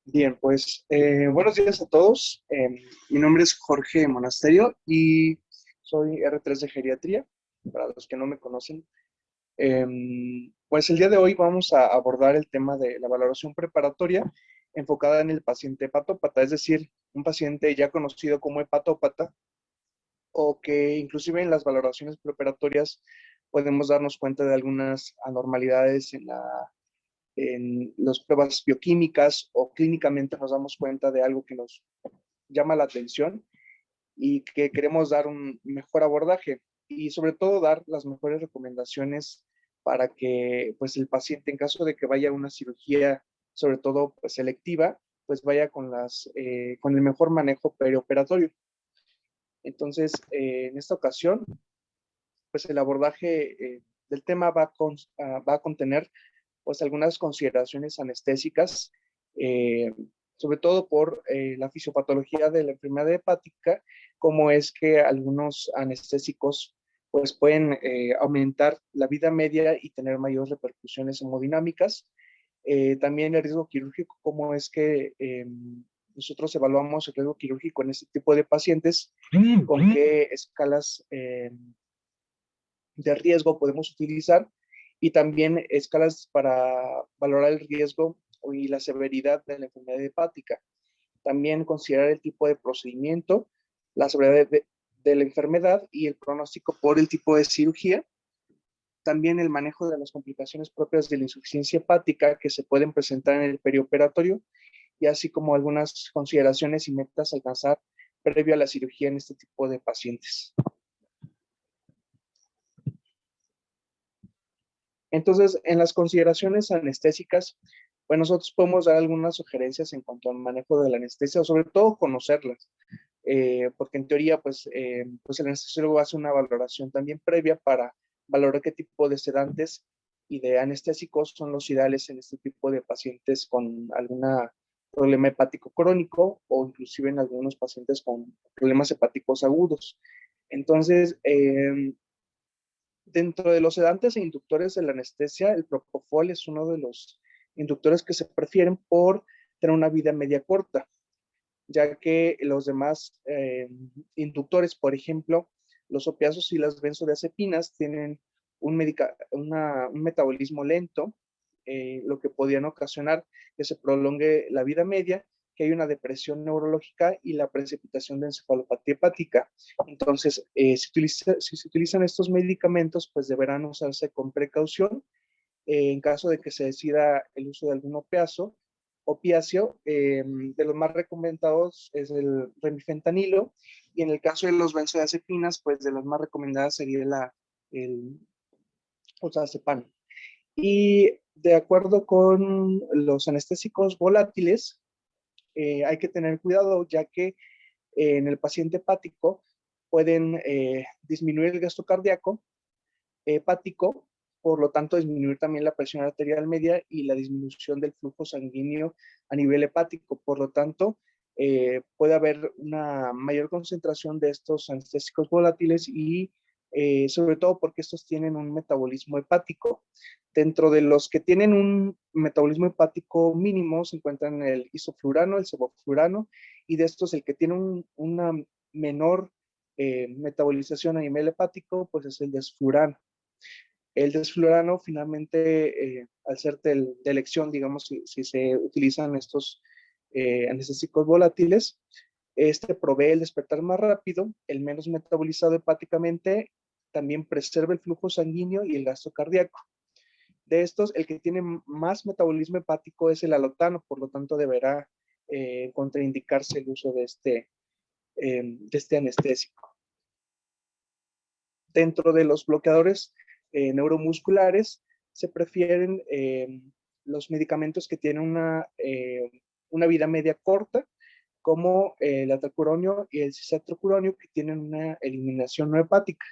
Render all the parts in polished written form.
Bien, pues buenos días a todos. Mi nombre es Jorge Monasterio y soy R3 de Geriatría, para los que no me conocen. Pues el día de hoy vamos a abordar el tema de la valoración preparatoria enfocada en el paciente hepatópata, es decir, un paciente ya conocido como hepatópata o que inclusive en las valoraciones preparatorias podemos darnos cuenta de algunas anormalidades en las pruebas bioquímicas o clínicamente nos damos cuenta de algo que nos llama la atención y que queremos dar un mejor abordaje y sobre todo dar las mejores recomendaciones para que pues el paciente en caso de que vaya a una cirugía, sobre todo pues selectiva, pues vaya con el mejor manejo perioperatorio. Entonces, en esta ocasión, pues el abordaje del tema va a contener pues algunas consideraciones anestésicas, eh, sobre todo por la fisiopatología de la enfermedad hepática, como es que algunos anestésicos pues pueden aumentar la vida media y tener mayores repercusiones hemodinámicas. También el riesgo quirúrgico, como es que nosotros evaluamos el riesgo quirúrgico en este tipo de pacientes, con qué escalas de riesgo podemos utilizar y también escalas para valorar el riesgo y la severidad de la enfermedad hepática. También considerar el tipo de procedimiento, la severidad de la enfermedad y el pronóstico por el tipo de cirugía. También el manejo de las complicaciones propias de la insuficiencia hepática que se pueden presentar en el perioperatorio y así como algunas consideraciones y metas a alcanzar previo a la cirugía en este tipo de pacientes. Entonces, en las consideraciones anestésicas, pues nosotros podemos dar algunas sugerencias en cuanto al manejo de la anestesia, o sobre todo conocerlas, porque en teoría, pues el anestesiólogo hace una valoración también previa para valorar qué tipo de sedantes y de anestésicos son los ideales en este tipo de pacientes con algún problema hepático crónico o inclusive en algunos pacientes con problemas hepáticos agudos. Entonces, dentro de los sedantes e inductores de la anestesia, el propofol es uno de los inductores que se prefieren por tener una vida media corta, ya que los demás inductores, por ejemplo, los opiáceos y las benzodiazepinas tienen un metabolismo lento, lo que podrían ocasionar que se prolongue la vida media, que hay una depresión neurológica y la precipitación de encefalopatía hepática. Entonces, si se utilizan estos medicamentos, pues deberán usarse con precaución. En caso de que se decida el uso de algún opiáceo, de los más recomendados es el remifentanilo, y en el caso de los benzodiazepinas, pues de las más recomendadas sería el oxazepam. Y de acuerdo con los anestésicos volátiles, hay que tener cuidado ya que en el paciente hepático pueden disminuir el gasto cardíaco hepático, por lo tanto disminuir también la presión arterial media y la disminución del flujo sanguíneo a nivel hepático. Por lo tanto, puede haber una mayor concentración de estos anestésicos volátiles y sobre todo porque estos tienen un metabolismo hepático. Dentro de los que tienen un metabolismo hepático mínimo se encuentran el isoflurano, el sevoflurano, y de estos el que tiene una menor metabolización a nivel hepático, pues es el desflurano. El desflurano finalmente, al ser de elección, digamos, si se utilizan estos anestésicos volátiles, este provee el despertar más rápido, el menos metabolizado hepáticamente, también preserva el flujo sanguíneo y el gasto cardíaco. De estos, el que tiene más metabolismo hepático es el alotano, por lo tanto deberá contraindicarse el uso de este anestésico. Dentro de los bloqueadores neuromusculares se prefieren los medicamentos que tienen una vida media corta, como el atracuronio y el cisatrocuronio, que tienen una eliminación no hepática.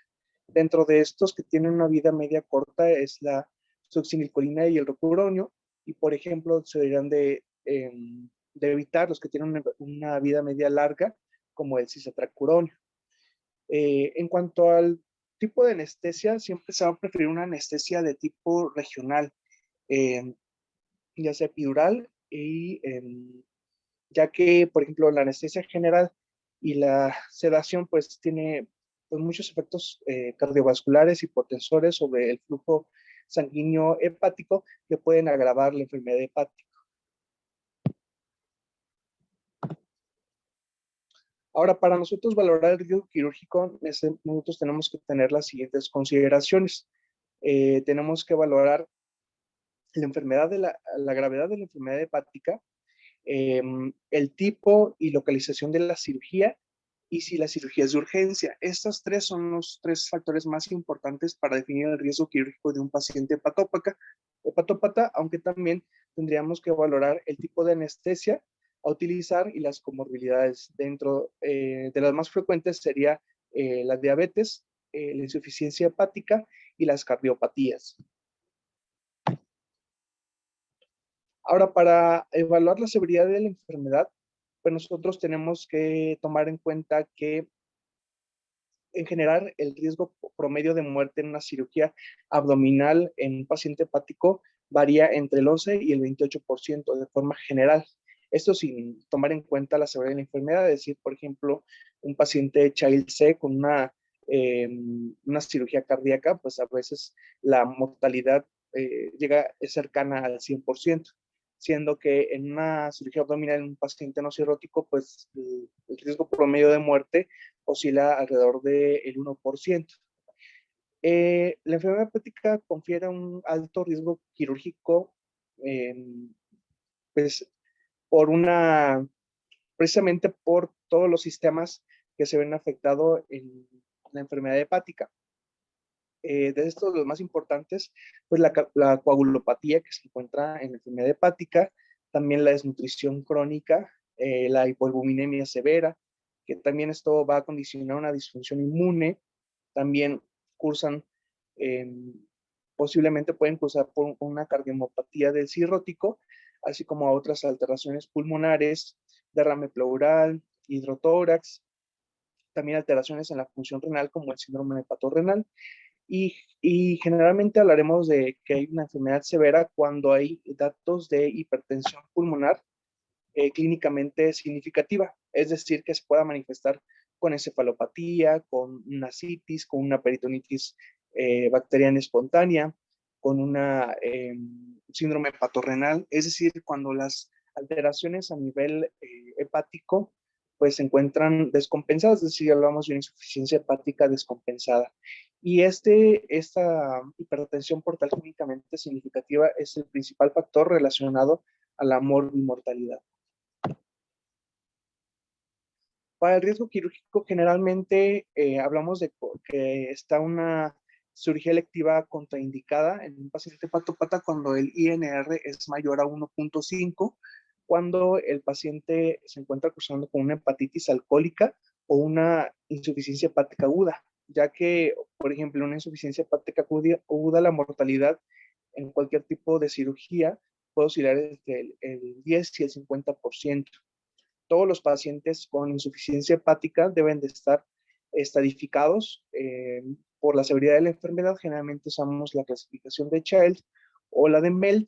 Dentro de estos que tienen una vida media corta es la succinilcolina y el rocuronio, y por ejemplo se deberían de evitar los que tienen una vida media larga, como el cisatracuronio. En cuanto al tipo de anestesia, siempre se va a preferir una anestesia de tipo regional, eh, ya sea epidural y ya que, por ejemplo, la anestesia general y la sedación, pues tiene pues, muchos efectos cardiovasculares y hipotensores sobre el flujo sanguíneo hepático que pueden agravar la enfermedad hepática. Ahora, para nosotros valorar el riesgo quirúrgico, nosotros tenemos que tener las siguientes consideraciones. Tenemos que valorar la enfermedad la gravedad de la enfermedad hepática, el tipo y localización de la cirugía y si la cirugía es de urgencia. Estos tres son los tres factores más importantes para definir el riesgo quirúrgico de un paciente hepatópata, aunque también tendríamos que valorar el tipo de anestesia a utilizar y las comorbilidades. Dentro de las más frecuentes sería la diabetes, la insuficiencia hepática y las cardiopatías. Ahora, para evaluar la severidad de la enfermedad, pues nosotros tenemos que tomar en cuenta que en general el riesgo promedio de muerte en una cirugía abdominal en un paciente hepático varía entre el 11 y el 28% de forma general. Esto sin tomar en cuenta la severidad de la enfermedad, es decir, por ejemplo, un paciente Child C con una cirugía cardíaca, pues a veces la mortalidad es cercana al 100%, siendo que en una cirugía abdominal en un paciente no cirrótico, pues el riesgo promedio de muerte oscila alrededor del 1%. La enfermedad hepática confiere un alto riesgo quirúrgico, eh, pues por precisamente por todos los sistemas que se ven afectados en la enfermedad hepática. De estos, los más importantes, pues la coagulopatía que se encuentra en la enfermedad hepática, también la desnutrición crónica, la hipoalbuminemia severa, que también esto va a condicionar una disfunción inmune, también cursan, eh, posiblemente pueden cursar por una cardiomopatía del cirrótico, así como a otras alteraciones pulmonares, derrame pleural, hidrotórax, también alteraciones en la función renal como el síndrome hepatorrenal. Y generalmente hablaremos de que hay una enfermedad severa cuando hay datos de hipertensión pulmonar clínicamente significativa, es decir, que se pueda manifestar con encefalopatía, con una citis, con una peritonitis bacteriana espontánea, con una síndrome hepatorrenal, es decir, cuando las alteraciones a nivel hepático pues se encuentran descompensadas, es decir, hablamos de una insuficiencia hepática descompensada. Y esta hipertensión portal clínicamente significativa es el principal factor relacionado a la morbimortalidad. Para el riesgo quirúrgico, generalmente hablamos de que está una cirugía electiva contraindicada en un paciente hepatópata cuando el INR es mayor a 1.5, cuando el paciente se encuentra cursando con una hepatitis alcohólica o una insuficiencia hepática aguda, ya que, por ejemplo, en una insuficiencia hepática aguda, la mortalidad en cualquier tipo de cirugía puede oscilar entre el 10 y el 50%. Todos los pacientes con insuficiencia hepática deben de estar estadificados por la severidad de la enfermedad. Generalmente usamos la clasificación de Child o la de MELD.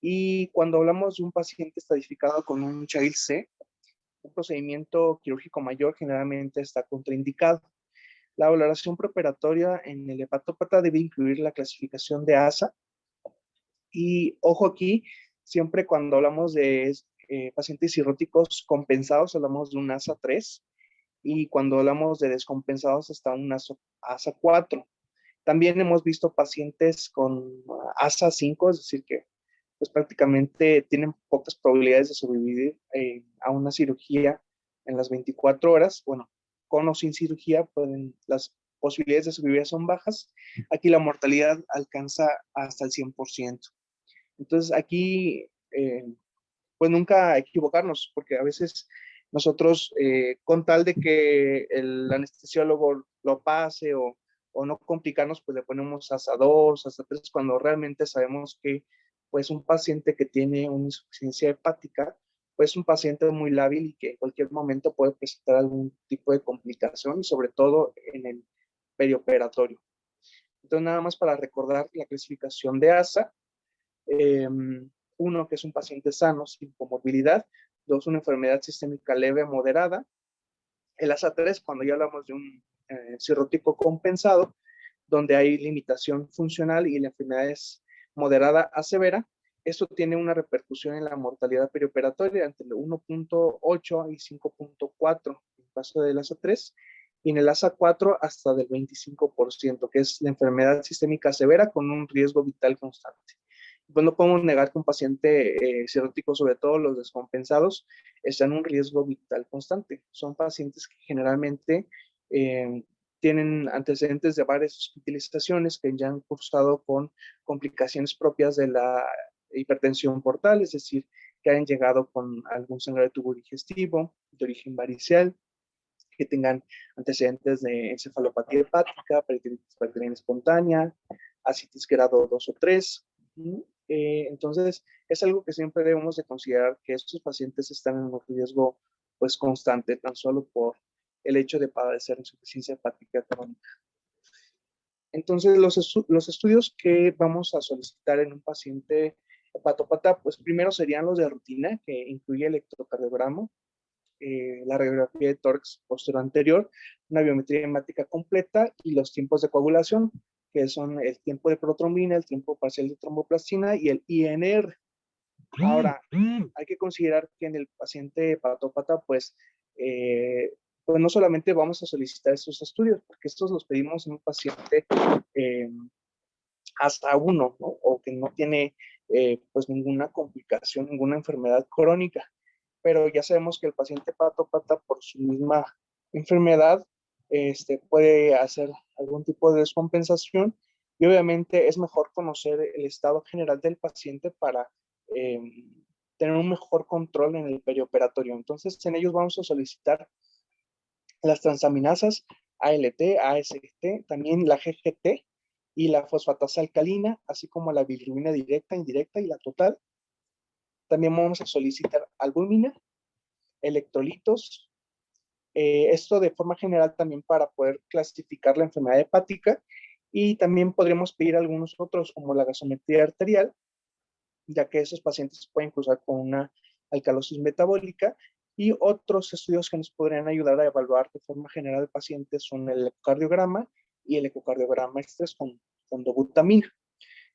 Y cuando hablamos de un paciente estadificado con un Child C, un procedimiento quirúrgico mayor generalmente está contraindicado. La valoración preoperatoria en el hepatópata debe incluir la clasificación de ASA. Y ojo aquí, siempre cuando hablamos de pacientes cirróticos compensados, hablamos de un ASA 3 y cuando hablamos de descompensados hasta un ASA 4. También hemos visto pacientes con ASA 5, es decir, que pues prácticamente tienen pocas probabilidades de sobrevivir a una cirugía en las 24 horas. Bueno, con o sin cirugía, las posibilidades de sobrevivir son bajas. Aquí la mortalidad alcanza hasta el 100%. Entonces aquí, pues nunca equivocarnos, porque a veces nosotros, con tal de que el anestesiólogo lo pase o no complicarnos, pues le ponemos hasta 2, hasta 3, cuando realmente sabemos que pues un paciente que tiene una insuficiencia hepática, pues es un paciente muy lábil y que en cualquier momento puede presentar algún tipo de complicación, y sobre todo en el perioperatorio. Entonces, nada más para recordar la clasificación de ASA, uno que es un paciente sano sin comorbilidad, 2, una enfermedad sistémica leve a moderada. El ASA3, cuando ya hablamos de un cirrótico compensado, donde hay limitación funcional y la enfermedad es moderada a severa, esto tiene una repercusión en la mortalidad perioperatoria entre el 1.8 y 5.4 en el caso del ASA3, y en el ASA4 hasta del 25%, que es la enfermedad sistémica severa con un riesgo vital constante. Pues no podemos negar que un paciente cirrótico, sobre todo los descompensados, está en un riesgo vital constante. Son pacientes que generalmente tienen antecedentes de varias hospitalizaciones que ya han cursado con complicaciones propias de la hipertensión portal, es decir, que hayan llegado con algún sangrado de tubo digestivo, de origen varicial, que tengan antecedentes de encefalopatía hepática, peritonitis bacteriana espontánea, ascitis grado 2 o 3. Entonces, es algo que siempre debemos de considerar que estos pacientes están en un riesgo pues constante, tan solo por el hecho de padecer insuficiencia hepática crónica. Entonces, los estudios que vamos a solicitar en un paciente hepatópata, pues primero serían los de rutina, que incluye electrocardiograma, la radiografía de tórax posterior anterior, una biometría hemática completa y los tiempos de coagulación, que son el tiempo de protrombina, el tiempo parcial de tromboplastina y el INR. Ahora, hay que considerar que en el paciente hepatópata, pues no solamente vamos a solicitar estos estudios, porque estos los pedimos en un paciente hasta uno, ¿no? O que no tiene pues ninguna complicación, ninguna enfermedad crónica. Pero ya sabemos que el paciente hepatópata, por su misma enfermedad, puede hacer algún tipo de descompensación, y obviamente es mejor conocer el estado general del paciente para eh, tener un mejor control en el perioperatorio. Entonces, en ellos vamos a solicitar las transaminasas ALT, AST, también la GGT y la fosfatasa alcalina, así como la bilirrubina directa, indirecta y la total. También vamos a solicitar albúmina, electrolitos, esto de forma general también para poder clasificar la enfermedad hepática, y también podríamos pedir algunos otros como la gasometría arterial, ya que esos pacientes pueden cruzar con una alcalosis metabólica, y otros estudios que nos podrían ayudar a evaluar de forma general al paciente son el ecocardiograma y el ecocardiograma express con dobutamina,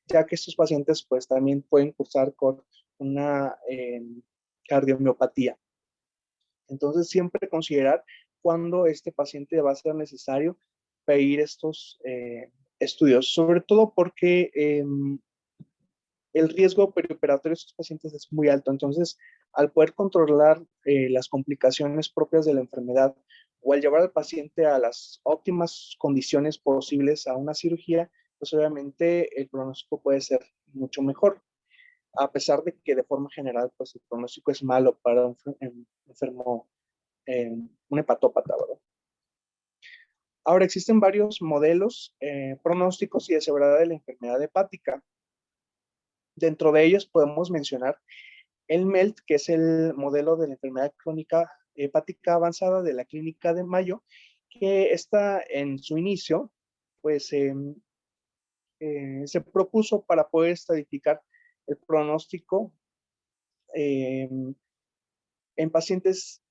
ya que estos pacientes pues también pueden cursar con una cardiomiopatía. Entonces, siempre considerar cuándo este paciente va a ser necesario pedir estos estudios, sobre todo porque el riesgo perioperatorio de estos pacientes es muy alto. Entonces, al poder controlar las complicaciones propias de la enfermedad o al llevar al paciente a las óptimas condiciones posibles a una cirugía, pues obviamente el pronóstico puede ser mucho mejor, a pesar de que de forma general, pues el pronóstico es malo para un enfermo, un hepatópata, ¿verdad? Ahora, existen varios modelos pronósticos y de severidad de la enfermedad hepática. Dentro de ellos podemos mencionar el MELT, que es el modelo de la enfermedad crónica hepática avanzada de la Clínica de Mayo, que está en su inicio, pues se propuso para poder estadificar el pronóstico eh, en pacientes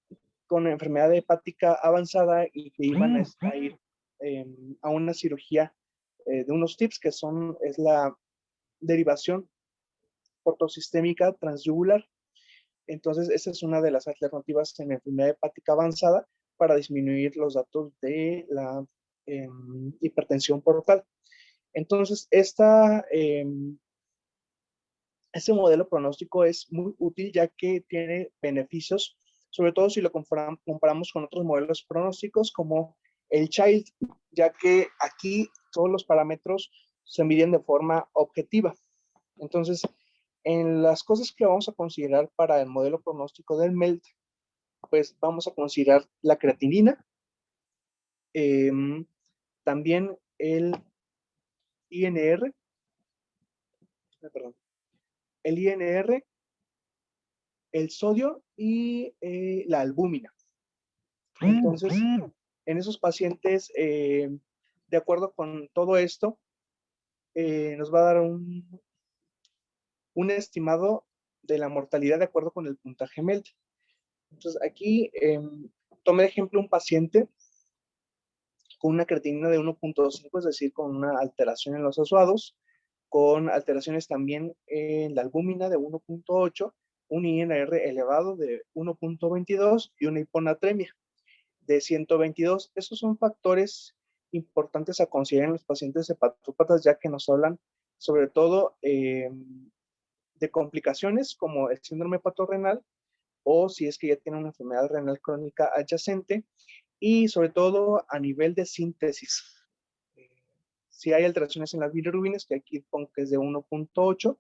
con enfermedad hepática avanzada y que iban a ir a una cirugía de unos tips que es la derivación portosistémica transyugular. Entonces, esa es una de las alternativas en enfermedad hepática avanzada para disminuir los datos de la hipertensión portal. Entonces, este modelo pronóstico es muy útil ya que tiene beneficios, sobre todo si lo comparamos con otros modelos pronósticos como el CHILD, ya que aquí todos los parámetros se miden de forma objetiva. Entonces, en las cosas que vamos a considerar para el modelo pronóstico del MELT, pues vamos a considerar la creatinina, eh, también el INR, perdón, el INR, el sodio y la albúmina. Entonces, en esos pacientes, de acuerdo con todo esto, nos va a dar un estimado de la mortalidad de acuerdo con el puntaje MELT. Entonces, aquí tomé de ejemplo un paciente con una creatinina de 1.5, es decir, con una alteración en los azuados, con alteraciones también en la albúmina de 1.8, un INR elevado de 1.22 y una hiponatremia de 122. Esos son factores importantes a considerar en los pacientes hepatópatas, ya que nos hablan sobre todo de complicaciones como el síndrome hepatorrenal, o si es que ya tiene una enfermedad renal crónica adyacente, y sobre todo a nivel de síntesis. Si hay alteraciones en las bilirrubinas, que aquí pongo que es de 1.8,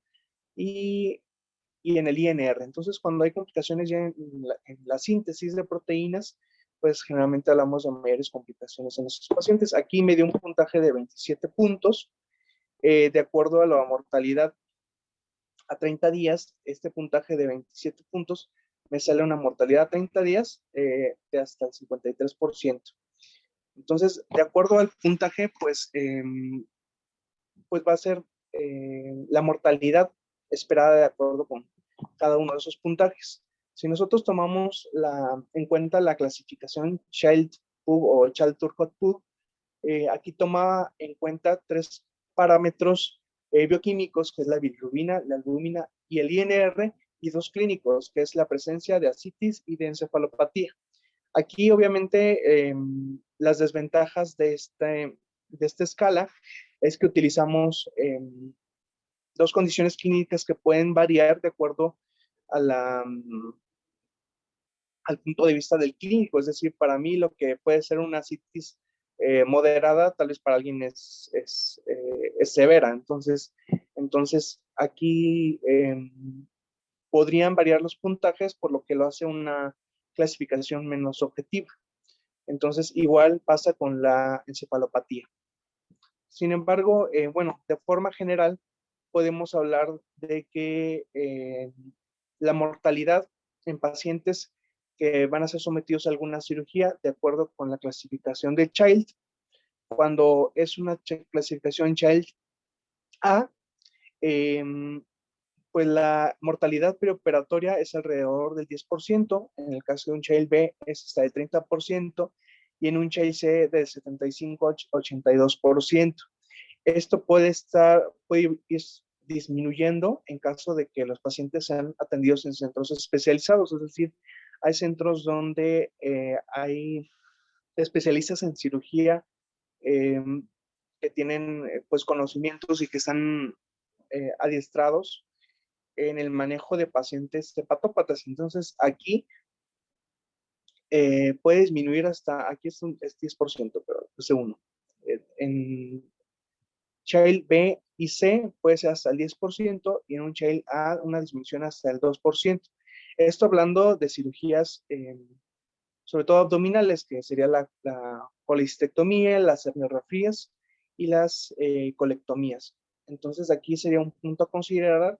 y, y en el INR. Entonces, cuando hay complicaciones ya en la síntesis de proteínas, pues generalmente hablamos de mayores complicaciones en esos pacientes. Aquí me dio un puntaje de 27 puntos. De acuerdo a la mortalidad a 30 días, este puntaje de 27 puntos me sale una mortalidad a 30 días de hasta el 53%. Entonces, de acuerdo al puntaje, pues va a ser la mortalidad esperada de acuerdo con cada uno de esos puntajes. Si nosotros tomamos en cuenta la clasificación Child-Pugh o Child-Turcotte-Pugh, aquí toma en cuenta 3 parámetros bioquímicos, que es la bilirrubina, la albúmina y el INR, y 2 clínicos, que es la presencia de ascitis y de encefalopatía. Aquí, obviamente, las desventajas de esta escala es que utilizamos 2 condiciones clínicas que pueden variar de acuerdo a al punto de vista del clínico. Es decir, para mí lo que puede ser una citis moderada, tal vez para alguien es severa. Entonces aquí podrían variar los puntajes, por lo que lo hace una clasificación menos objetiva. Entonces, igual pasa con la encefalopatía. Sin embargo, bueno, de forma general, podemos hablar de que la mortalidad en pacientes que van a ser sometidos a alguna cirugía, de acuerdo con la clasificación de Child, cuando es una clasificación Child A, eh, pues la mortalidad preoperatoria es alrededor del 10%, en el caso de un Child B es hasta del 30%, y en un Child C del 75-82%. Esto puede ir disminuyendo en caso de que los pacientes sean atendidos en centros especializados, es decir, hay centros donde hay especialistas en cirugía eh, que tienen pues conocimientos y que están adiestrados en el manejo de pacientes hepatópatas. Entonces, aquí puede disminuir hasta, aquí es 10%, pero es uno. En Child B y C puede ser hasta el 10% y en un Child A una disminución hasta el 2%. Esto hablando de cirugías, sobre todo abdominales, que sería la colistectomía, las herniorrafías y las colectomías. Entonces aquí sería un punto a considerar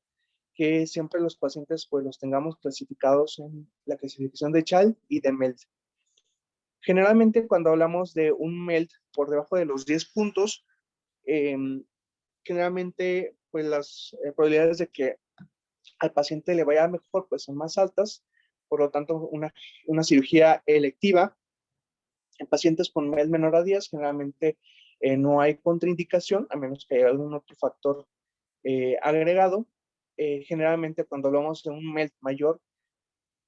que siempre los pacientes pues los tengamos clasificados en la clasificación de Child y de MELD. Generalmente cuando hablamos de un MELD por debajo de los 10 puntos, eh, generalmente pues las probabilidades de que al paciente le vaya mejor pues son más altas, por lo tanto una cirugía electiva en pacientes con MELD menor a 10 generalmente no hay contraindicación, a menos que haya algún otro factor agregado. Generalmente cuando hablamos de un MELD mayor,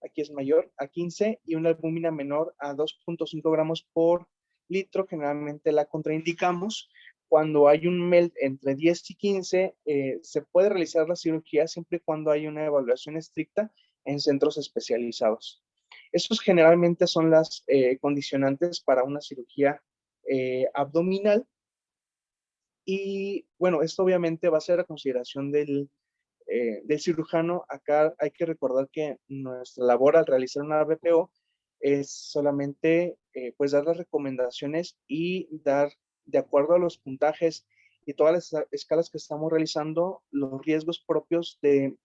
aquí es mayor a 15 y una albúmina menor a 2.5 gramos por litro, generalmente la contraindicamos. Cuando hay un MELD entre 10 y 15, se puede realizar la cirugía siempre y cuando hay una evaluación estricta en centros especializados. Esos generalmente son las condicionantes para una cirugía abdominal. Y bueno, esto obviamente va a ser a consideración del cirujano. Acá hay que recordar que nuestra labor al realizar una BPO es solamente pues dar las recomendaciones y dar, de acuerdo a los puntajes y todas las escalas que estamos realizando, los riesgos propios de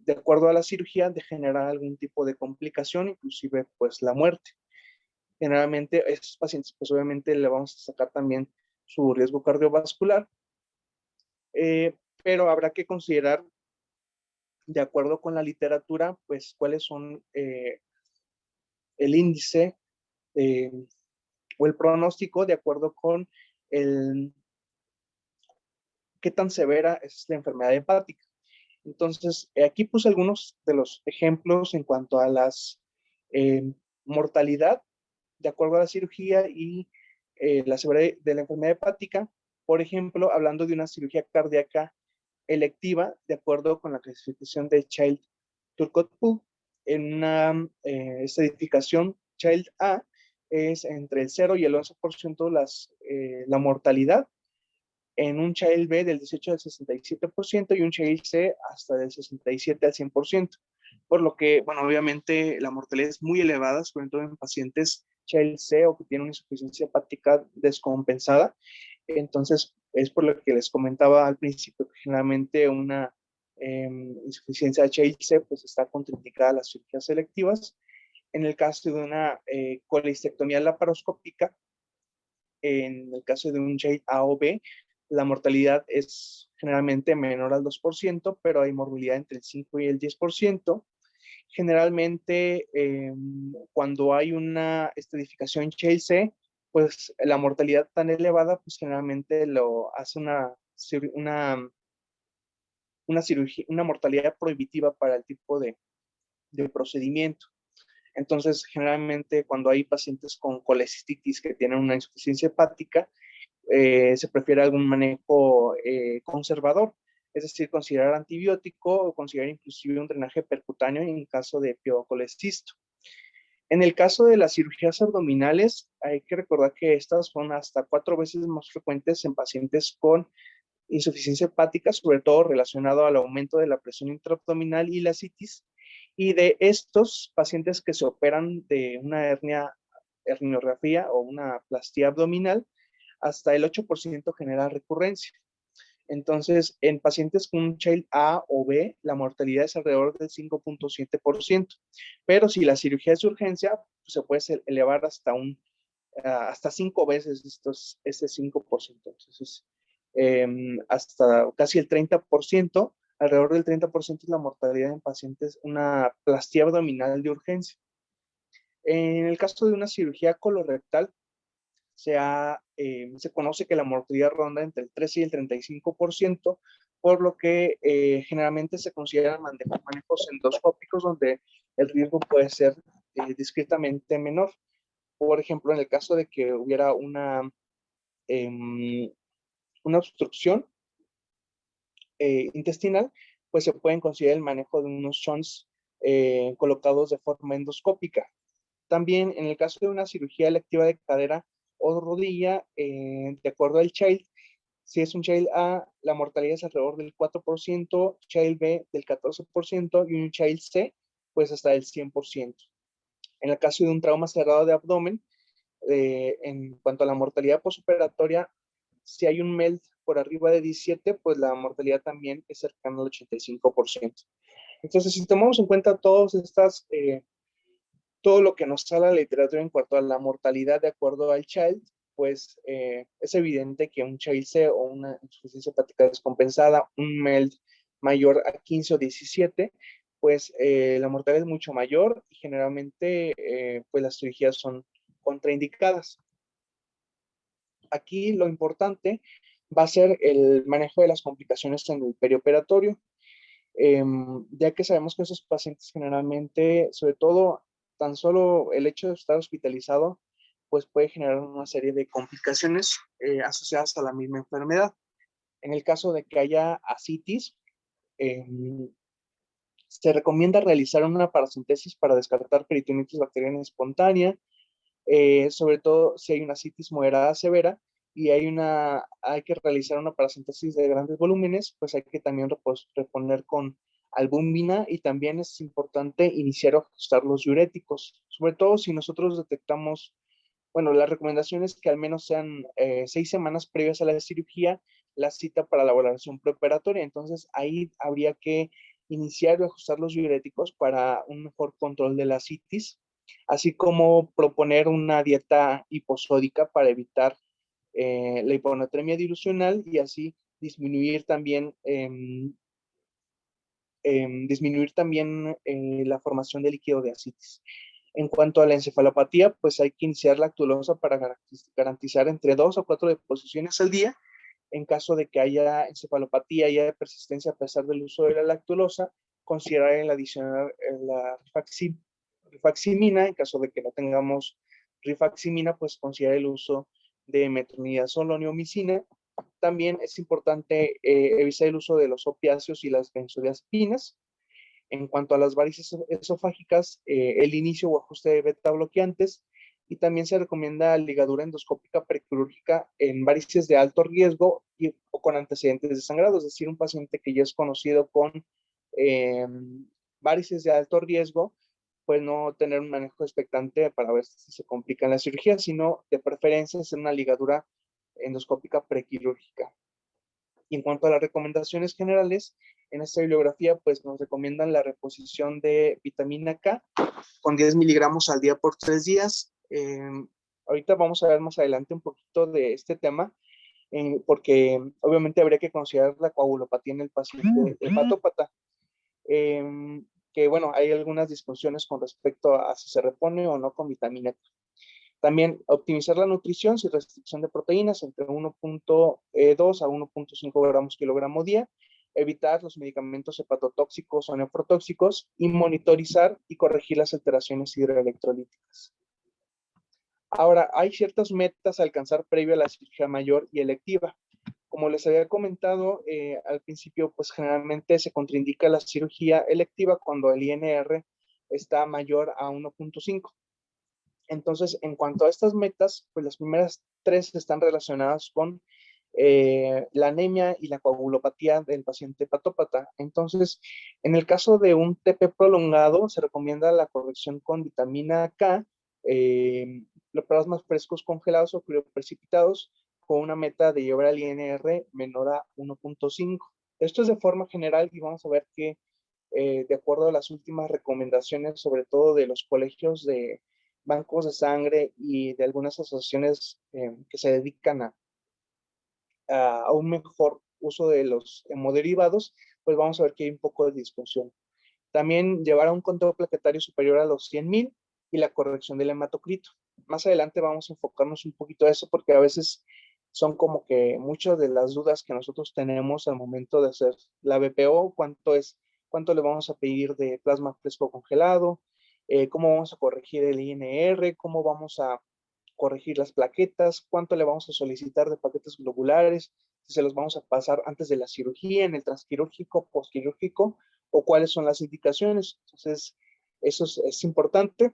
acuerdo a la cirugía de generar algún tipo de complicación, inclusive pues la muerte. Generalmente a estos pacientes pues obviamente le vamos a sacar también su riesgo cardiovascular, pero habrá que considerar de acuerdo con la literatura, pues cuáles son el índice o el pronóstico de acuerdo con el qué tan severa es la enfermedad hepática. Entonces, aquí puse algunos de los ejemplos en cuanto a las mortalidad de acuerdo a la cirugía y la severidad de la enfermedad hepática. Por ejemplo, hablando de una cirugía cardíaca electiva, de acuerdo con la clasificación de Child-Turcotte-Pool, en una estratificación Child A es entre el 0 y el 11% la mortalidad, en un Child B del 18 al 67% y un Child C hasta del 67 al 100%. Por lo que, bueno, obviamente la mortalidad es muy elevada, sobre todo en pacientes Child C o que tienen una insuficiencia hepática descompensada. Entonces, es por lo que les comentaba al principio que generalmente una insuficiencia Child C pues está contraindicada a las cirugías selectivas. En el caso de una colestectomía laparoscópica, en el caso de un Child A o B, la mortalidad es generalmente menor al 2%, pero hay morbilidad entre el 5 y el 10%. Generalmente, cuando hay una estratificación Child C, pues la mortalidad tan elevada, pues generalmente lo hace una cirugía, una mortalidad prohibitiva para el tipo de procedimiento. Entonces, generalmente cuando hay pacientes con colecistitis que tienen una insuficiencia hepática, se prefiere algún manejo conservador, es decir, considerar antibiótico o considerar inclusive un drenaje percutáneo en caso de piocolecisto. En el caso de las cirugías abdominales, hay que recordar que estas son hasta 4 veces más frecuentes en pacientes con insuficiencia hepática, sobre todo relacionado al aumento de la presión intraabdominal y la citis. Y de estos pacientes que se operan de una herniorrafía o una plastía abdominal, hasta el 8% genera recurrencia. Entonces, en pacientes con un Child A o B, la mortalidad es alrededor del 5.7%. Pero si la cirugía es de urgencia, pues se puede elevar hasta 5 veces ese 5%. Entonces, hasta casi el 30%, alrededor del 30% es la mortalidad en pacientes, una plastía abdominal de urgencia. En el caso de una cirugía colorectal, se conoce que la mortalidad ronda entre el 13 y el 35%, por lo que generalmente se consideran manejos endoscópicos donde el riesgo puede ser discretamente menor. Por ejemplo, en el caso de que hubiera una obstrucción intestinal, pues se pueden considerar el manejo de unos shunts colocados de forma endoscópica. También en el caso de una cirugía electiva de cadera o rodilla, de acuerdo al Child, si es un Child A, la mortalidad es alrededor del 4%, Child B del 14% y un Child C, pues hasta el 100%. En el caso de un trauma cerrado de abdomen, en cuanto a la mortalidad postoperatoria, si hay un MELD por arriba de 17, pues la mortalidad también es cercana al 85%. Entonces, si tomamos en cuenta todo lo que nos sale la literatura en cuanto a la mortalidad de acuerdo al Child, pues es evidente que un Child C o una insuficiencia hepática descompensada, un MELD mayor a 15 o 17, pues la mortalidad es mucho mayor y generalmente pues las cirugías son contraindicadas. Aquí lo importante va a ser el manejo de las complicaciones en el perioperatorio, ya que sabemos que esos pacientes generalmente, sobre todo, tan solo el hecho de estar hospitalizado, pues puede generar una serie de complicaciones asociadas a la misma enfermedad. En el caso de que haya ascitis, eh, se recomienda realizar una paracentesis para descartar peritonitis bacteriana espontánea, sobre todo si hay una citis moderada severa y hay que realizar una paracentesis de grandes volúmenes, pues hay que también reponer con albúmina y también es importante iniciar o ajustar los diuréticos, sobre todo si nosotros detectamos, bueno, la recomendación es que al menos sean 6 semanas previas a la cirugía la cita para la valoración preoperatoria, entonces ahí habría que iniciar o ajustar los diuréticos para un mejor control de la citis, así como proponer una dieta hiposódica para evitar la hiponatremia dilucional y así disminuir también la formación de líquido de ascitis. En cuanto a la encefalopatía, pues hay que iniciar lactulosa para garantizar entre 2 o 4 deposiciones al día. En caso de que haya encefalopatía y haya persistencia a pesar del uso de la lactulosa, considerar el adicionar la rifaximina. En caso de que no tengamos rifaximina, pues considerar el uso de metronidazol o neomicina. También es importante evitar el uso de los opiáceos y las benzodiazepinas. En cuanto a las varices esofágicas, el inicio o ajuste de beta bloqueantes, y también se recomienda ligadura endoscópica prequirúrgica en varices de alto riesgo o con antecedentes de sangrado, es decir, un paciente que ya es conocido con eh, varices de alto riesgo, pues no tener un manejo expectante para ver si se complica en la cirugía, sino de preferencia hacer una ligadura endoscópica prequirúrgica. Y en cuanto a las recomendaciones generales, en esta bibliografía pues nos recomiendan la reposición de vitamina K con 10 miligramos al día por 3 días. Ahorita vamos a ver más adelante un poquito de este tema, porque obviamente habría que considerar la coagulopatía en el paciente hepatópata. Que bueno, hay algunas discusiones con respecto a si se repone o no con vitamina K. También optimizar la nutrición sin restricción de proteínas entre 1.2 a 1.5 gramos kilogramo día, evitar los medicamentos hepatotóxicos o nefrotóxicos y monitorizar y corregir las alteraciones hidroelectrolíticas. Ahora, hay ciertas metas a alcanzar previo a la cirugía mayor y electiva. Como les había comentado al principio, pues generalmente se contraindica la cirugía electiva cuando el INR está mayor a 1.5. Entonces, en cuanto a estas metas, pues las primeras 3 están relacionadas con la anemia y la coagulopatía del paciente hepatópata. Entonces, en el caso de un TP prolongado, se recomienda la corrección con vitamina K, los plasmas frescos congelados o crioprecipitados, con una meta de llevar al INR menor a 1.5. Esto es de forma general y vamos a ver que, de acuerdo a las últimas recomendaciones, sobre todo de los colegios de bancos de sangre y de algunas asociaciones que se dedican a un mejor uso de los hemoderivados, pues vamos a ver que hay un poco de disfunción. También llevar a un conteo plaquetario superior a los 100,000 y la corrección del hematocrito. Más adelante vamos a enfocarnos un poquito a eso porque a veces son como que muchas de las dudas que nosotros tenemos al momento de hacer la BPO, cuánto le vamos a pedir de plasma fresco congelado, cómo vamos a corregir el INR, cómo vamos a corregir las plaquetas, cuánto le vamos a solicitar de paquetes globulares, si se los vamos a pasar antes de la cirugía, en el transquirúrgico, postquirúrgico, o cuáles son las indicaciones. Entonces, eso es importante.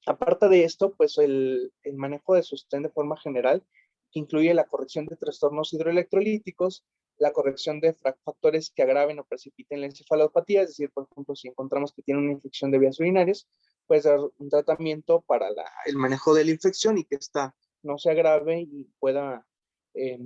Aparte de esto, pues el manejo de sostén de forma general, que incluye la corrección de trastornos hidroelectrolíticos, la corrección de factores que agraven o precipiten la encefalopatía, es decir, por ejemplo, si encontramos que tiene una infección de vías urinarias, pues dar un tratamiento para el manejo de la infección y que esta no se agrave y pueda eh,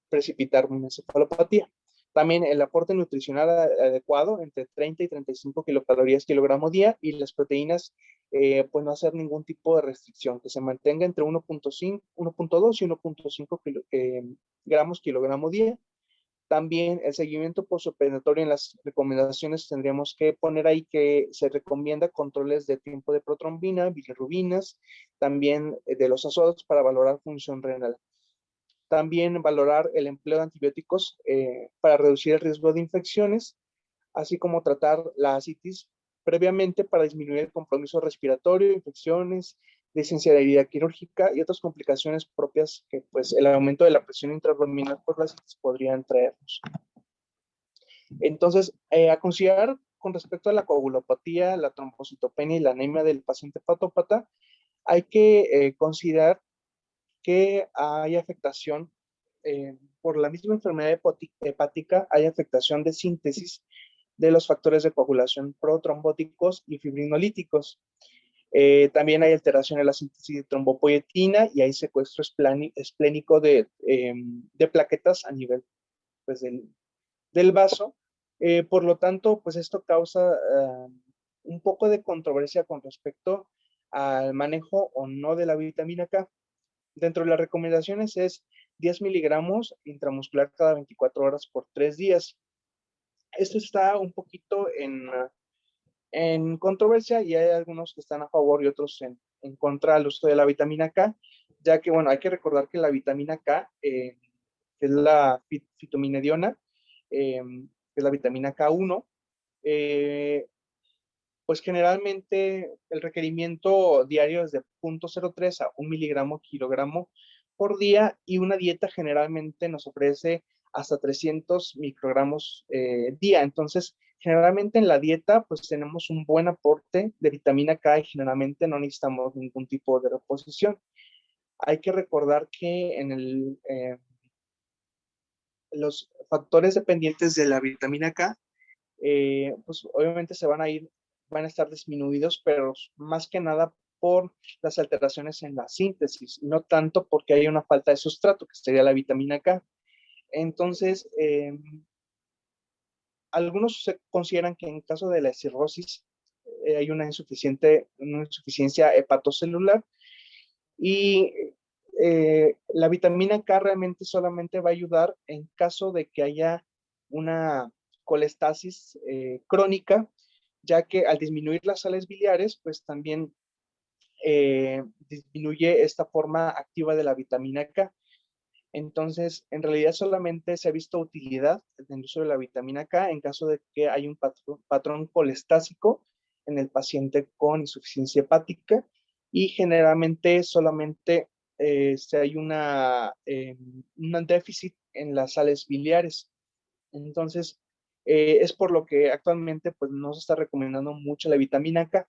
precipitar una encefalopatía. También el aporte nutricional adecuado entre 30 y 35 kilocalorías kilogramo día, y las proteínas, pues no hacer ningún tipo de restricción, que se mantenga entre 1.5, 1.2 y 1.5 gramos kilogramo día. También el seguimiento postoperatorio, en las recomendaciones tendríamos que poner ahí que se recomienda controles de tiempo de protrombina, bilirrubinas, también de los ácidos para valorar función renal. También valorar el empleo de antibióticos para reducir el riesgo de infecciones, así como tratar la ascitis previamente para disminuir el compromiso respiratorio, infecciones, licencia de herida quirúrgica y otras complicaciones propias que pues el aumento de la presión intraabdominal por la ascitis podrían traernos. Entonces, a considerar con respecto a la coagulopatía, la trombocitopenia y la anemia del paciente hepatópata, hay que considerar que hay afectación por la misma enfermedad hepática, hay afectación de síntesis de los factores de coagulación protrombóticos y fibrinolíticos. También hay alteración en la síntesis de trombopoietina y hay secuestro esplénico de plaquetas a nivel pues, del vaso. Por lo tanto, pues esto causa un poco de controversia con respecto al manejo o no de la vitamina K. Dentro de las recomendaciones es 10 miligramos intramuscular cada 24 horas por 3 días. Esto está un poquito en controversia y hay algunos que están a favor y otros en contra del uso de la vitamina K, ya que, bueno, hay que recordar que la vitamina K, que es la fitominediona, que es la vitamina K1, eh, pues generalmente el requerimiento diario es de 0.03 a 1 miligramo kilogramo por día y una dieta generalmente nos ofrece hasta 300 microgramos día. Entonces, generalmente en la dieta pues tenemos un buen aporte de vitamina K y generalmente no necesitamos ningún tipo de reposición. Hay que recordar que los factores dependientes de la vitamina K pues obviamente van a estar disminuidos, pero más que nada por las alteraciones en la síntesis, no tanto porque hay una falta de sustrato, que sería la vitamina K. Entonces, algunos se consideran que en caso de la cirrosis hay una insuficiencia hepatocelular y la vitamina K realmente solamente va a ayudar en caso de que haya una colestasis crónica, ya que al disminuir las sales biliares, pues también disminuye esta forma activa de la vitamina K. Entonces, en realidad solamente se ha visto utilidad en el uso de la vitamina K en caso de que hay un patrón colestásico en el paciente con insuficiencia hepática y generalmente solamente si hay un déficit en las sales biliares. Entonces, es por lo que actualmente pues, no se está recomendando mucho la vitamina K.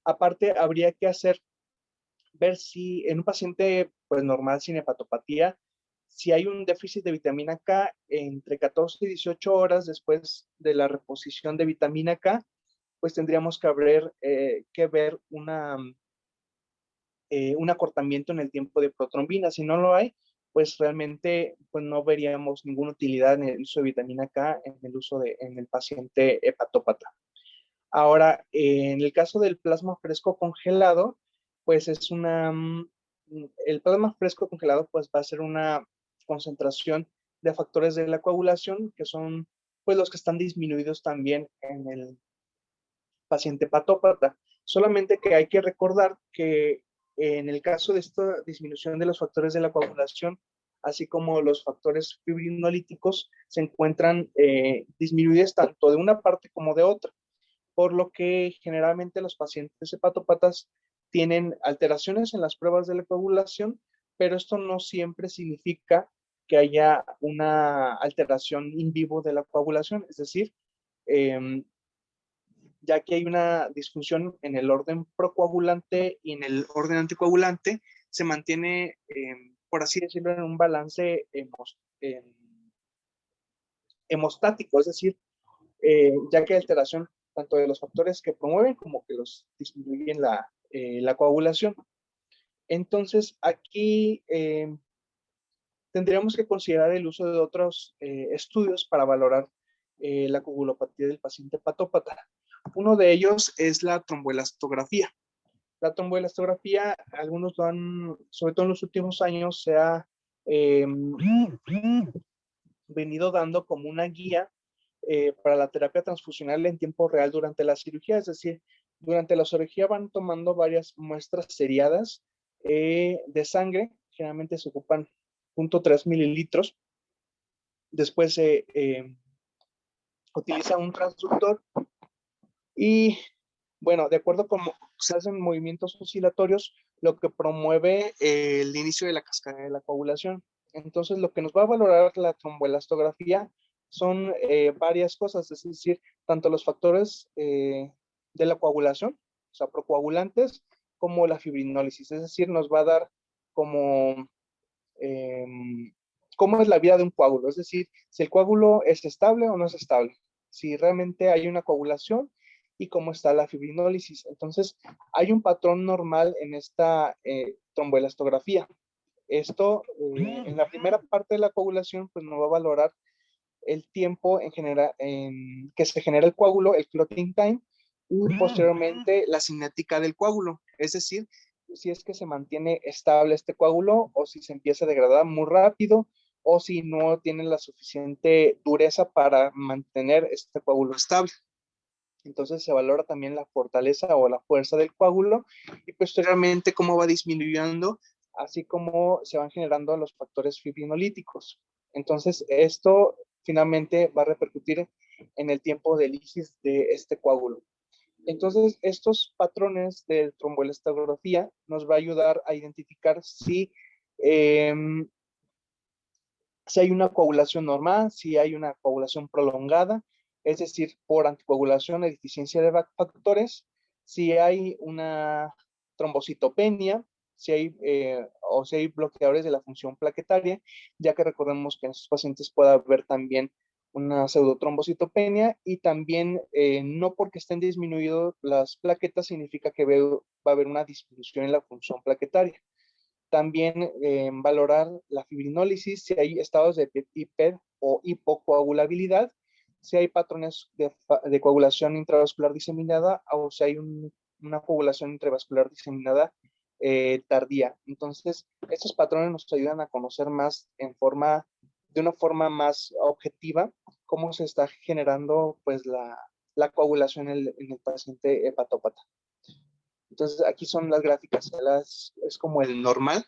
Aparte, habría que ver si en un paciente pues, normal sin hepatopatía, si hay un déficit de vitamina K entre 14 y 18 horas después de la reposición de vitamina K, pues tendríamos que ver un acortamiento en el tiempo de protrombina. Si no lo hay, pues realmente pues no veríamos ninguna utilidad en el uso de vitamina K en el paciente hepatópata. Ahora, en el caso del plasma fresco congelado, pues el plasma fresco congelado pues va a ser una concentración de factores de la coagulación que son pues los que están disminuidos también en el paciente hepatópata. Solamente que hay que recordar que en el caso de esta disminución de los factores de la coagulación, así como los factores fibrinolíticos, se encuentran disminuidos tanto de una parte como de otra, por lo que generalmente los pacientes hepatópatas tienen alteraciones en las pruebas de la coagulación, pero esto no siempre significa que haya una alteración in vivo de la coagulación, es decir, eh, ya que hay una disfunción en el orden procoagulante y en el orden anticoagulante, se mantiene, por así decirlo, en un balance hemostático, es decir, ya que hay alteración tanto de los factores que promueven como que los disminuyen la coagulación. Entonces, aquí tendríamos que considerar el uso de otros estudios para valorar la coagulopatía del paciente hepatópata. Uno de ellos es la tromboelastografía. La tromboelastografía, algunos lo han, sobre todo en los últimos años, se ha eh, venido dando como una guía para la terapia transfusional en tiempo real durante la cirugía, es decir, durante la cirugía van tomando varias muestras seriadas de sangre, generalmente se ocupan 0.3 mililitros, después se utiliza un transductor y, bueno, de acuerdo con cómo se hacen movimientos oscilatorios, lo que promueve el inicio de la cascada de la coagulación. Entonces, lo que nos va a valorar la tromboelastografía son varias cosas, es decir, tanto los factores de la coagulación, o sea, procoagulantes, como la fibrinólisis, es decir, nos va a dar como eh, cómo es la vida de un coágulo, es decir, si el coágulo es estable o no es estable, si realmente hay una coagulación y cómo está la fibrinólisis. Entonces, hay un patrón normal en esta tromboelastografía. Esto, en la primera parte de la coagulación, pues nos va a valorar el tiempo en que se genera el coágulo, el clotting time, y posteriormente la cinética del coágulo, es decir, si es que se mantiene estable este coágulo o si se empieza a degradar muy rápido o si no tiene la suficiente dureza para mantener este coágulo estable. Entonces se valora también la fortaleza o la fuerza del coágulo y posteriormente cómo va disminuyendo, así como se van generando los factores fibrinolíticos. Entonces esto finalmente va a repercutir en el tiempo de lisis de este coágulo. Entonces estos patrones de tromboelastografía nos va a ayudar a identificar eh, si hay una coagulación normal, si hay una coagulación prolongada, es decir, por anticoagulación o deficiencia de factores, si hay una trombocitopenia, si hay bloqueadores de la función plaquetaria, ya que recordemos que en estos pacientes puede haber también una pseudotrombocitopenia y también no porque estén disminuidas las plaquetas significa que va a haber una disminución en la función plaquetaria. También valorar la fibrinólisis, si hay estados de hiper o hipocoagulabilidad, si hay patrones de coagulación intravascular diseminada o si hay una coagulación intravascular diseminada tardía. Entonces, estos patrones nos ayudan a conocer más de una forma más objetiva cómo se está generando pues la coagulación en el paciente hepatópata. Entonces, aquí son las gráficas, es como el normal.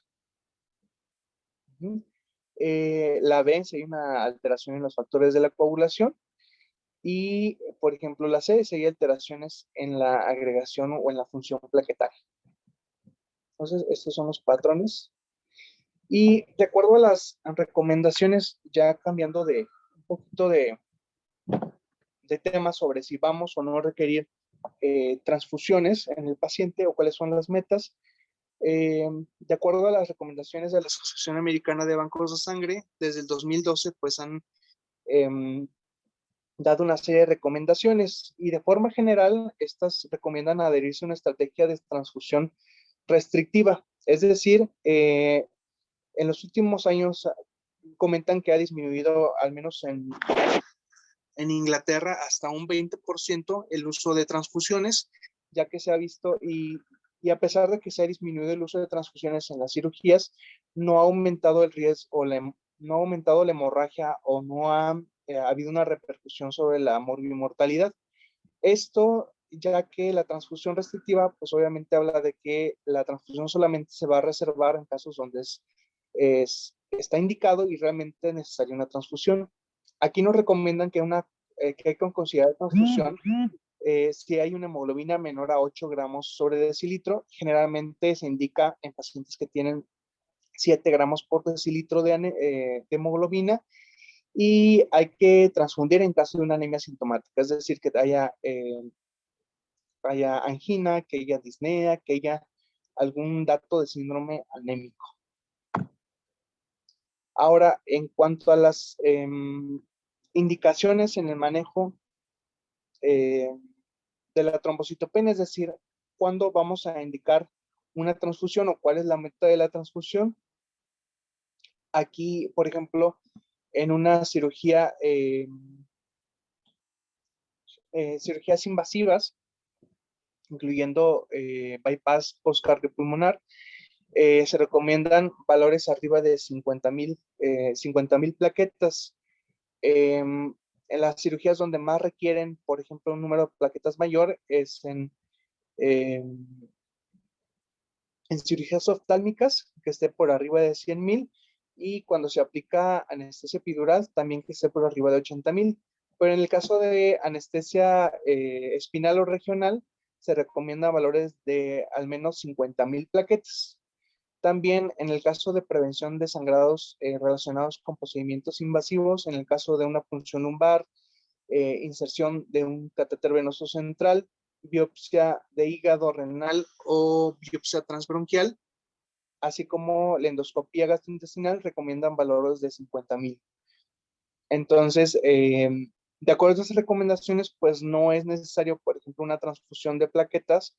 La B, si hay una alteración en los factores de la coagulación. Y, por ejemplo, la C, si hay alteraciones en la agregación o en la función plaquetaria. Entonces, estos son los patrones. Y de acuerdo a las recomendaciones, ya cambiando de un poquito de tema sobre si vamos o no a requerir transfusiones en el paciente o cuáles son las metas, de acuerdo a las recomendaciones de la Asociación Americana de Bancos de Sangre, desde el 2012 pues han dado una serie de recomendaciones y de forma general estas recomiendan adherirse a una estrategia de transfusión restrictiva, es decir, en los últimos años comentan que ha disminuido al menos en Inglaterra hasta un 20% el uso de transfusiones, ya que se ha visto y a pesar de que se ha disminuido el uso de transfusiones en las cirugías, no ha aumentado el riesgo, no ha aumentado la hemorragia o no ha habido una repercusión sobre la morbimortalidad. Esto ya que la transfusión restrictiva, pues obviamente habla de que la transfusión solamente se va a reservar en casos donde está indicado y realmente necesaria una transfusión. Aquí nos recomiendan que hay que considerar transfusión si hay una hemoglobina menor a 8 gramos sobre decilitro. Generalmente se indica en pacientes que tienen 7 gramos por decilitro de hemoglobina y hay que transfundir en caso de una anemia sintomática, es decir, que haya angina, que haya disnea, que haya algún dato de síndrome anémico. Ahora, en cuanto a las indicaciones en el manejo de la trombocitopenia, es decir, cuándo vamos a indicar una transfusión o cuál es la meta de la transfusión. Aquí, por ejemplo, en una cirugías invasivas, incluyendo bypass postcardiopulmonar, se recomiendan valores arriba de 50,000 plaquetas. En las cirugías donde más requieren, por ejemplo, un número de plaquetas mayor es en cirugías oftálmicas, que esté por arriba de 100,000, y cuando se aplica anestesia epidural, también que esté por arriba de 80,000. Pero en el caso de anestesia espinal o regional, se recomienda valores de al menos 50,000 plaquetas. También en el caso de prevención de sangrados relacionados con procedimientos invasivos, en el caso de una punción lumbar, inserción de un catéter venoso central, biopsia de hígado, renal o biopsia transbronquial, así como la endoscopía gastrointestinal, recomiendan valores de 50,000. Entonces, de acuerdo a estas recomendaciones, pues no es necesario, por ejemplo, una transfusión de plaquetas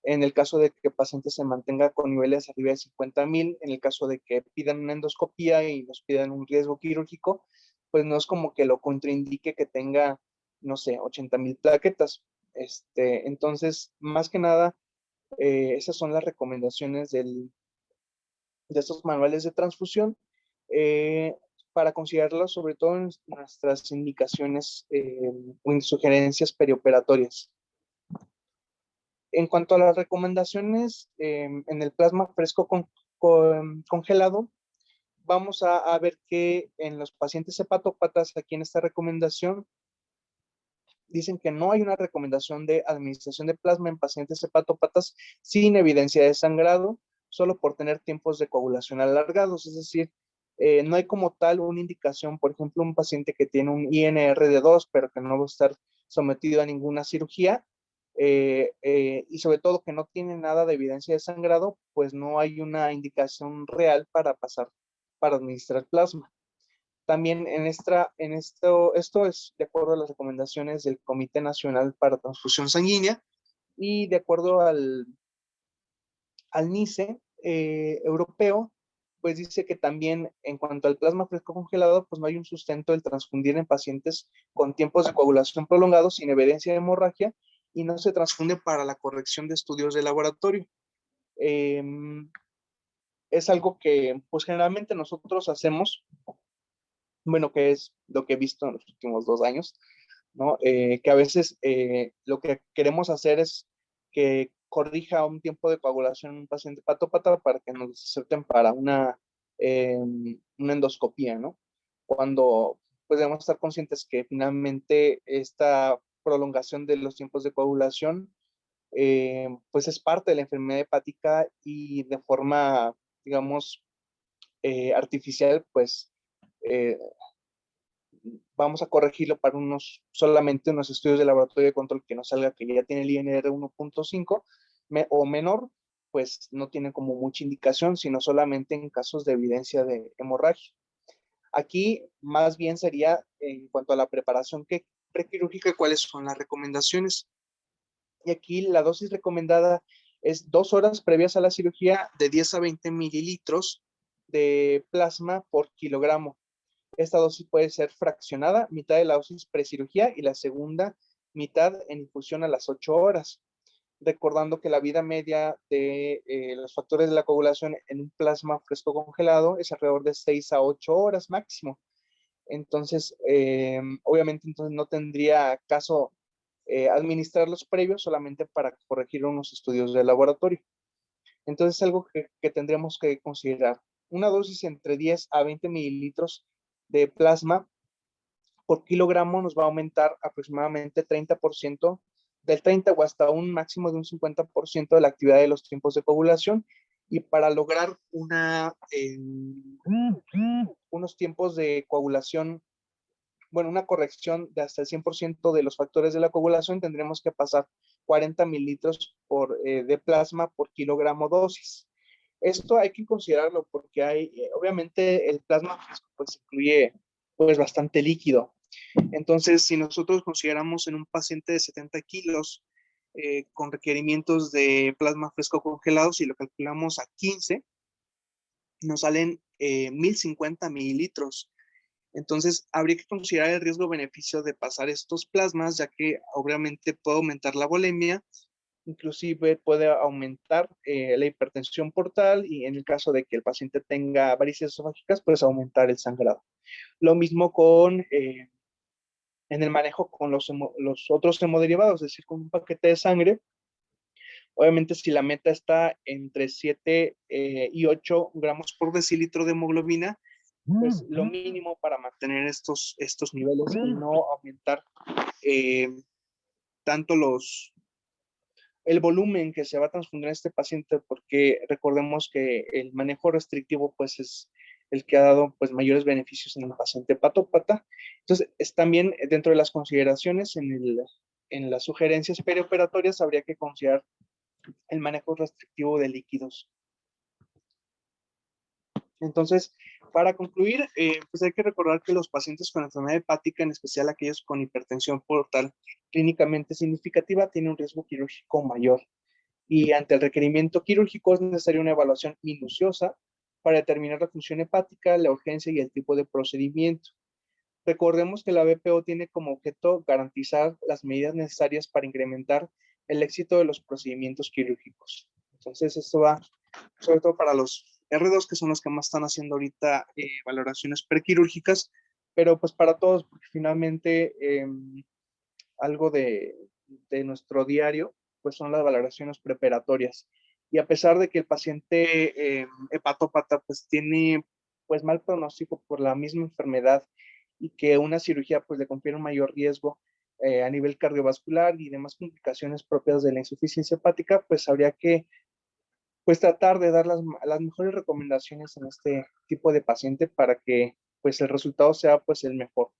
en el caso de que el paciente se mantenga con niveles arriba de 50,000, en el caso de que pidan una endoscopía y nos pidan un riesgo quirúrgico, pues no es como que lo contraindique que tenga, no sé, 80,000 plaquetas. Entonces, más que nada, esas son las recomendaciones de estos manuales de transfusión para considerarlos sobre todo en nuestras indicaciones o en sugerencias perioperatorias. En cuanto a las recomendaciones, en el plasma fresco congelado, vamos a ver que en los pacientes hepatópatas, aquí en esta recomendación, dicen que no hay una recomendación de administración de plasma en pacientes hepatópatas sin evidencia de sangrado, solo por tener tiempos de coagulación alargados. Es decir, no hay como tal una indicación, por ejemplo, un paciente que tiene un INR de 2, pero que no va a estar sometido a ninguna cirugía, y sobre todo que no tiene nada de evidencia de sangrado, pues no hay una indicación real para pasar, para administrar plasma. También esto es de acuerdo a las recomendaciones del Comité Nacional para Transfusión Sanguínea y de acuerdo al NICE europeo, pues dice que también en cuanto al plasma fresco congelado, pues no hay un sustento del transfundir en pacientes con tiempos de coagulación prolongados sin evidencia de hemorragia y no se transfunde para la corrección de estudios de laboratorio. Eh, es algo que pues generalmente nosotros hacemos, bueno, que es lo que he visto en los últimos 2 años, ¿no? Que a veces lo que queremos hacer es que corrija un tiempo de coagulación en un paciente patópata para que nos acepten para una endoscopía, ¿no? Cuando pues debemos estar conscientes que finalmente esta prolongación de los tiempos de coagulación pues es parte de la enfermedad hepática y de forma, digamos, artificial, pues eh, vamos a corregirlo para solamente unos estudios de laboratorio de control que nos salga que ya tiene el INR 1.5 o menor, pues no tiene como mucha indicación, sino solamente en casos de evidencia de hemorragia. Aquí más bien sería en cuanto a la preparación prequirúrgica, cuáles son las recomendaciones. Y aquí la dosis recomendada es 2 horas previas a la cirugía de 10 a 20 mililitros de plasma por kilogramo. Esta dosis puede ser fraccionada, mitad de la dosis precirugía y la segunda mitad en infusión a las 8 horas. Recordando que la vida media de los factores de la coagulación en un plasma fresco congelado es alrededor de 6 a 8 horas máximo. Entonces, obviamente, entonces no tendría caso administrar los previos solamente para corregir unos estudios de laboratorio. Entonces, es algo que tendríamos que considerar. Una dosis entre 10 a 20 mililitros de plasma por kilogramo nos va a aumentar aproximadamente 30%, del 30 o hasta un máximo de un 50% de la actividad de los tiempos de coagulación. Y para lograr unos tiempos de coagulación, bueno, una corrección de hasta el 100% de los factores de la coagulación, tendremos que pasar 40 mililitros de plasma por kilogramo dosis. Esto hay que considerarlo porque obviamente el plasma pues incluye pues bastante líquido. Entonces, si nosotros consideramos en un paciente de 70 kilos con requerimientos de plasma fresco congelado, si lo calculamos a 15, nos salen 1050 mililitros. Entonces, habría que considerar el riesgo-beneficio de pasar estos plasmas, ya que obviamente puede aumentar la volemia, inclusive puede aumentar la hipertensión portal y en el caso de que el paciente tenga varices esofágicas, pues aumentar el sangrado. Lo mismo en el manejo con los otros hemoderivados, es decir, con un paquete de sangre. Obviamente, si la meta está entre 7 y 8 gramos por decilitro de hemoglobina, pues lo mínimo para mantener estos niveles y no aumentar eh, tanto el volumen que se va a transfundir en este paciente, porque recordemos que el manejo restrictivo pues es el que ha dado pues mayores beneficios en el paciente hepatópata. Entonces, es también dentro de las consideraciones en las sugerencias perioperatorias habría que considerar el manejo restrictivo de líquidos. Entonces, para concluir, pues hay que recordar que los pacientes con enfermedad hepática, en especial aquellos con hipertensión portal clínicamente significativa, tienen un riesgo quirúrgico mayor. Y ante el requerimiento quirúrgico es necesaria una evaluación minuciosa para determinar la función hepática, la urgencia y el tipo de procedimiento. Recordemos que la BPO tiene como objeto garantizar las medidas necesarias para incrementar el éxito de los procedimientos quirúrgicos. Entonces, esto va sobre todo para los R2, que son los que más están haciendo ahorita valoraciones prequirúrgicas, pero pues para todos, porque finalmente algo de nuestro diario pues son las valoraciones preoperatorias. Y a pesar de que el paciente hepatópata pues tiene pues mal pronóstico por la misma enfermedad y que una cirugía pues le confiere un mayor riesgo a nivel cardiovascular y demás complicaciones propias de la insuficiencia hepática, pues habría que pues tratar de dar las mejores recomendaciones en este tipo de paciente para que pues el resultado sea pues el mejor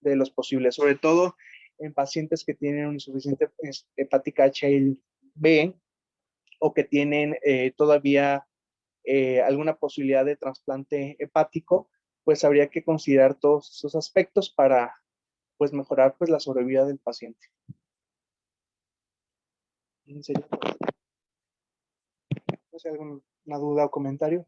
de los posibles, sobre todo en pacientes que tienen una insuficiencia hepática HLB o que tienen todavía alguna posibilidad de trasplante hepático, pues habría que considerar todos esos aspectos para pues mejorar pues la sobrevida del paciente. ¿En serio? ¿No sé, alguna duda o comentario?